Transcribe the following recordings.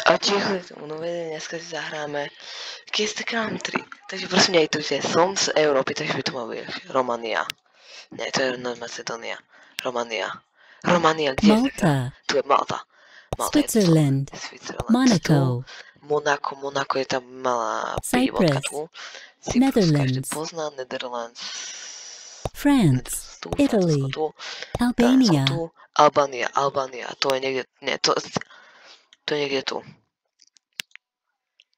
A ticho, no dneska si zahráme Kiss the Country. Takže prosím, nejtujte, som z Európy, takže by to malo byť Romania. Nie, to je Macedónia. Romania, kde je taká? Tu je Malta. Switzerland. Monaco. Monako je tam malá Cyprus. tu. Netherlands. Každý pozná Netherlands. France. Tu, Italy. tu. Albania. Tu. Albania. To je niekde, nie, to je niekde tu.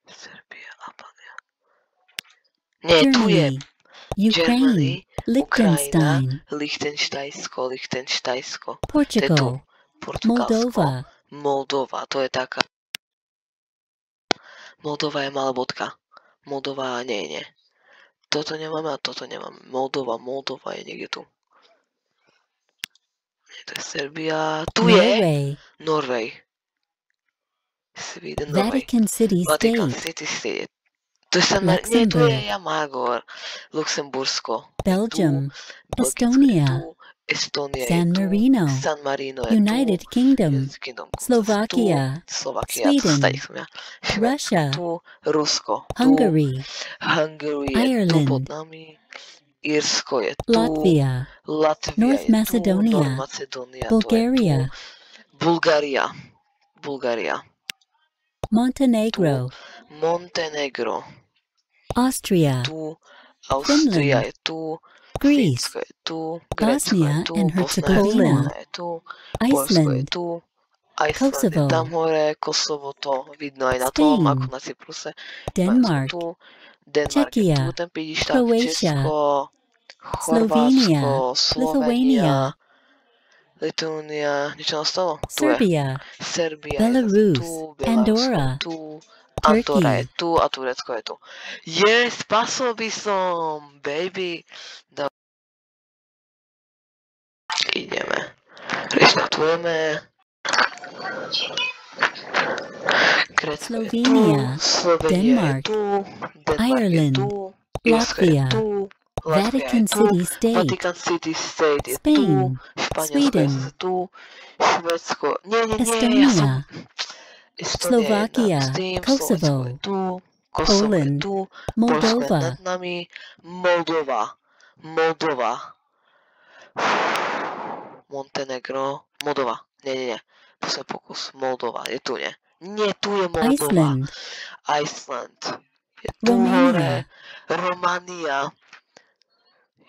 Serbia, Albania. Nie, tu je Ukraine. Ukrajina, Liechtenstein. Liechtensteinsko. Portugal. Portugalsko. Moldova, to je taká. Moldova je malá bodka. Moldova nie. Toto nemáme a toto nemáme. Moldova je niekde tu. Nie, to je Serbia. Tu je Norway. Sweden, Vatican City State. To je nie, tu je Jamagor. Luxembursko. Belgium. Estonia. San Marino. United Kingdom. Slovakia. Sweden. Russia. Tu Rusko. Hungary. Je tu pod nami. Írsko je tu. Latvia. North Macedonia. Bulgaria. Bulgaria. Montenegro. Austria. Tu Austria je tu. Greece. Fínsko je tu. Bosnia and Herzegovina. je tu. Iceland. je tu. Kosovo. Je tam hore. Kosovo to vidno aj na tom, ako na Cypruse. Denmark. Denmark je Czechia. tu, ten pídiš tak. Croatia. Česko. Slovenia. Slovenia. Lithuania. Niečo nastalo? Serbia. Serbia. Belarus. Tu. Andorra. Tu. Turkey. Andorra je tu a Turecko je tu. Yes, pasol by som, baby. Dobre. Ideme. Reštartujeme. Slovenia. Denmark. Ireland. Latvia. Vatican City State. Spain. Sweden. Švédsko. Estonia. Slovakia. Kosovo. Poland. Moldova. Moldova. Montenegro. Moldova. Nie. Prosím pokus. Moldova. Je tu, nie? Nie, tu je Moldova. Iceland. Je tu hore. Romania.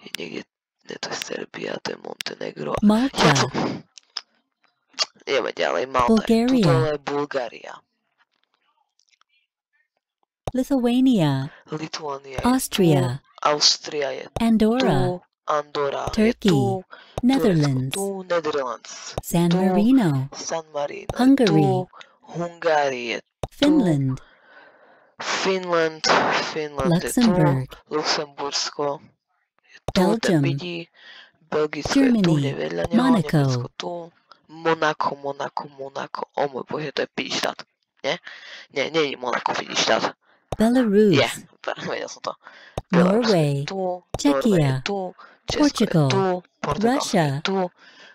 Je niekde. Nie, to je Serbia, to je Montenegro. Malta. Ideme ďalej. Malta. Bulgaria. Tu dole je Bulgaria. Lithuania. Austria. Austria je Andorra. tu. Andorra Turkey. je tu. Netherlands. Tu Netherlands. San tu Marino. San Marino. Hungary. Tu Hungárie. Finland. Finland Luxembourg. je tu. Luxembursko. Belgium. Belgicko Germany. je tu, nevedľa neho. Monaco. Nemecko tu. Monako. O môj bože, to je pídi štát. Nie? Nie je Monako pídi štát. Belarus. Je, vedel som to. Norway. Czechia. Portugal. Russia.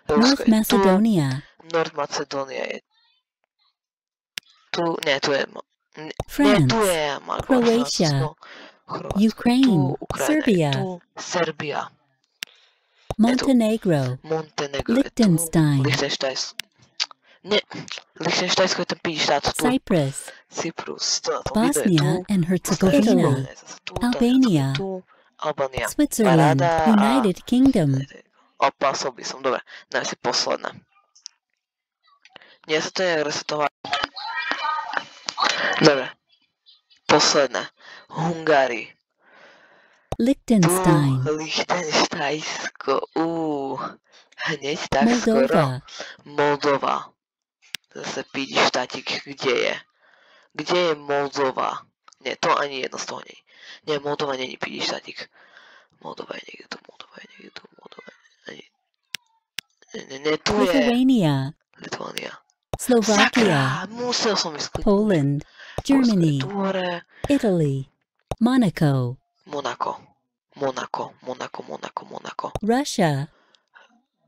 North Macedonia. North Macedonia je tu. Nie, tu je... France. Tu je Croatia. Ukraine. Serbia. Serbia. Montenegro. Liechtenstein. Liechtensteinsko je ten pídi štát. Cyprus. Bosnia and Herzegovina. Albania. Switzerland. United Kingdom. Opasol by som. Dobre, daj si posledné. Nie sa to je resetovať. Dobre. Posledné. Hungári. Liechtenstein. Liechtensteinsko. Hneď tak skoro. Moldova. Zase pídi štátik. Kde je? Kde je Moldova? Nie, to ani jedno z toho nie. Nie, Moldova nie je pídi štátik. Moldova je niekde tu. Nie, tu je. Lithuania. Slovakia. Musel som ísť. Poland. Germany. Italy. Monaco. Russia.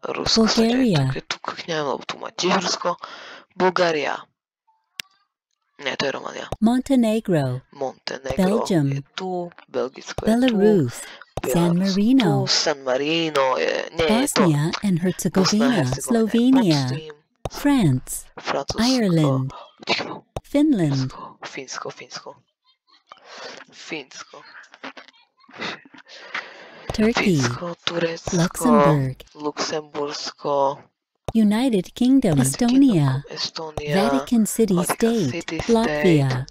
Rusko. Bulgaria. Tu kňam, lebo tu má tiež Rusko. Bulgaria. Nie, to je Románia. Montenegro. Belgium. Je tu, Belgicko je Belarus. tu, San Marino. tu, San Marino je, nie je to. Bosnia and Herzegovina. Slovenia. France. Francúzsko, Ireland. Finland. Fínsko. Turkey. Fínsko, Turecko, Luxembourg. Luxembursko, United Kingdom. Estonia. Estónia, Vatican City State. Latvia.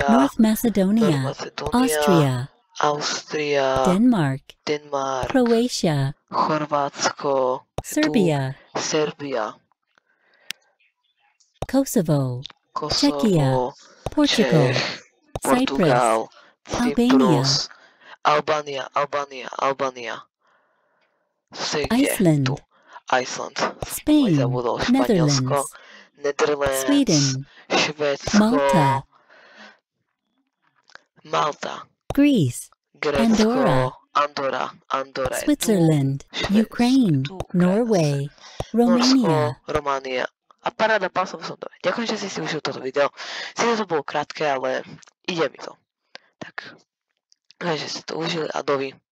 North Macedonia. Austria. Denmark. Croatia. Chorvátsko, Serbia. Serbia, Kosovo. Kosovo, Czechia. Portugal. Čech, Cyprus. Portugal, Albania. Cyprus, Albania. Iceland. Tu. Iceland. Spain. Zabudol. Španielsko. Netherlands. Sweden. Švédsko. Malta. Greece. Grécko. Andorra. Je Switzerland. tu. Ukraine. Tu. Norway. Romania. Norsko, Románia. A paráda, pán som dole. Ďakujem, že si užil toto video. Sice to bolo krátke, ale ide mi to. Tak, že si to užili a dovi.